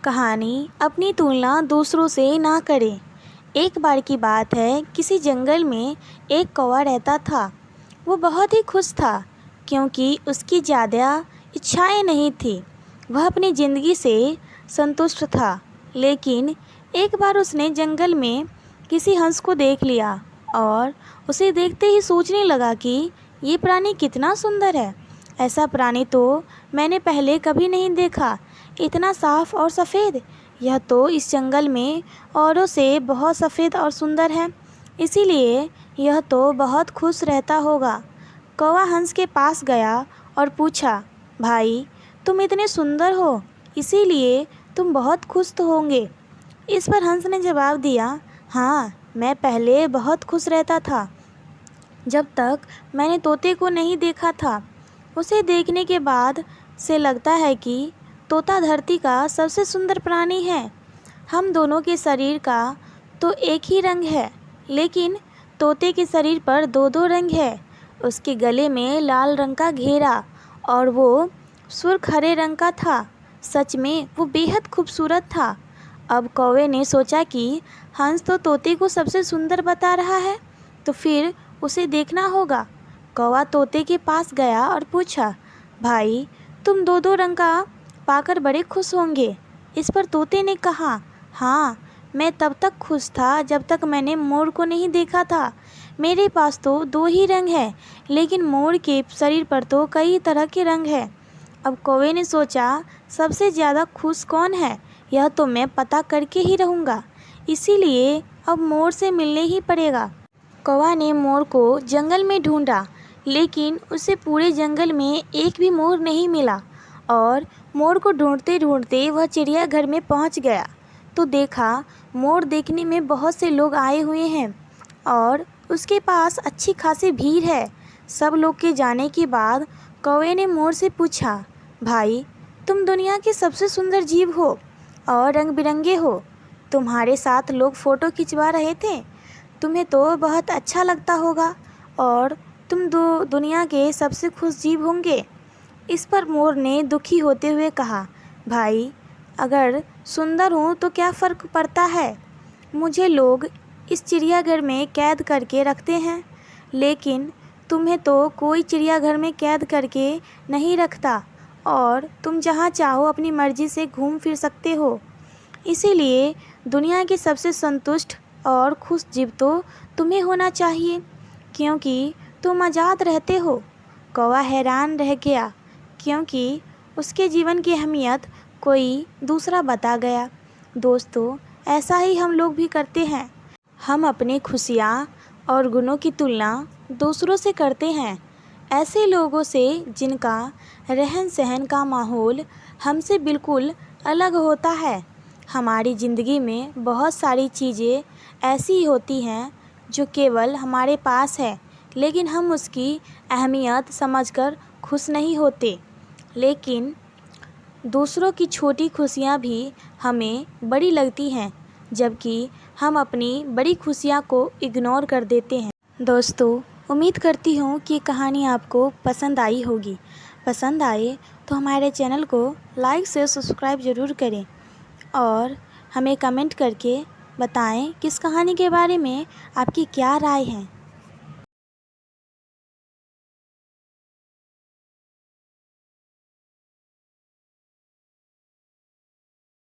कहानी अपनी तुलना दूसरों से ना करें। एक बार की बात है, किसी जंगल में एक कौवा रहता था। वो बहुत ही खुश था क्योंकि उसकी ज़्यादा इच्छाएं नहीं थी। वह अपनी ज़िंदगी से संतुष्ट था। लेकिन एक बार उसने जंगल में किसी हंस को देख लिया और उसे देखते ही सोचने लगा कि ये प्राणी कितना सुंदर है। ऐसा प्राणी तो मैंने पहले कभी नहीं देखा। इतना साफ और सफ़ेद। यह तो इस जंगल में औरों से बहुत सफ़ेद और सुंदर है, इसीलिए यह तो बहुत खुश रहता होगा। कौवा हंस के पास गया और पूछा, भाई, तुम इतने सुंदर हो, इसीलिए तुम बहुत खुश तो होंगे। इस पर हंस ने जवाब दिया, हाँ, मैं पहले बहुत खुश रहता था, जब तक मैंने तोते को नहीं देखा था। उसे देखने के बाद से लगता है कि तोता धरती का सबसे सुंदर प्राणी है। हम दोनों के शरीर का तो एक ही रंग है, लेकिन तोते के शरीर पर दो दो रंग है। उसके गले में लाल रंग का घेरा और वो सुर्ख हरे रंग का था। सच में वो बेहद खूबसूरत था। अब कौवे ने सोचा कि हंस तो तोते को सबसे सुंदर बता रहा है, तो फिर उसे देखना होगा। कौवा तोते के पास गया और पूछा, भाई, तुम दो दो रंग का पाकर बड़े खुश होंगे। इस पर तोते ने कहा, हाँ, मैं तब तक खुश था जब तक मैंने मोर को नहीं देखा था। मेरे पास तो दो ही रंग है, लेकिन मोर के शरीर पर तो कई तरह के रंग है। अब कौवे ने सोचा, सबसे ज़्यादा खुश कौन है, यह तो मैं पता करके ही रहूँगा। इसीलिए अब मोर से मिलने ही पड़ेगा। कौवा ने मोर को जंगल में ढूंढा, लेकिन उसे पूरे जंगल में एक भी मोर नहीं मिला। और मोर को ढूंढते ढूंढते वह चिड़ियाघर में पहुंच गया, तो देखा मोर देखने में बहुत से लोग आए हुए हैं और उसके पास अच्छी खासी भीड़ है। सब लोग के जाने के बाद कौवे ने मोर से पूछा, भाई, तुम दुनिया के सबसे सुंदर जीव हो और रंग बिरंगे हो। तुम्हारे साथ लोग फ़ोटो खिंचवा रहे थे। तुम्हें तो बहुत अच्छा लगता होगा और तुम दुनिया के सबसे खुश जीव होंगे। इस पर मोर ने दुखी होते हुए कहा, भाई, अगर सुंदर हूँ तो क्या फ़र्क पड़ता है। मुझे लोग इस चिड़ियाघर में कैद करके रखते हैं, लेकिन तुम्हें तो कोई चिड़ियाघर में कैद करके नहीं रखता और तुम जहाँ चाहो अपनी मर्ज़ी से घूम फिर सकते हो। इसीलिए दुनिया के सबसे संतुष्ट और खुश जीव तो तुम्हें होना चाहिए, क्योंकि तुम आज़ाद रहते हो। कौवा हैरान रह गया, क्योंकि उसके जीवन की अहमियत कोई दूसरा बता गया। दोस्तों, ऐसा ही हम लोग भी करते हैं। हम अपनी खुशियाँ और गुणों की तुलना दूसरों से करते हैं, ऐसे लोगों से जिनका रहन सहन का माहौल हमसे बिल्कुल अलग होता है। हमारी ज़िंदगी में बहुत सारी चीज़ें ऐसी होती हैं जो केवल हमारे पास है, लेकिन हम उसकी अहमियत समझकर खुश नहीं होते। लेकिन दूसरों की छोटी खुशियाँ भी हमें बड़ी लगती हैं, जबकि हम अपनी बड़ी खुशियाँ को इग्नोर कर देते हैं। दोस्तों, उम्मीद करती हूँ कि कहानी आपको पसंद आई होगी। पसंद आए तो हमारे चैनल को लाइक से सब्सक्राइब ज़रूर करें और हमें कमेंट करके बताएं किस कहानी के बारे में आपकी क्या राय है।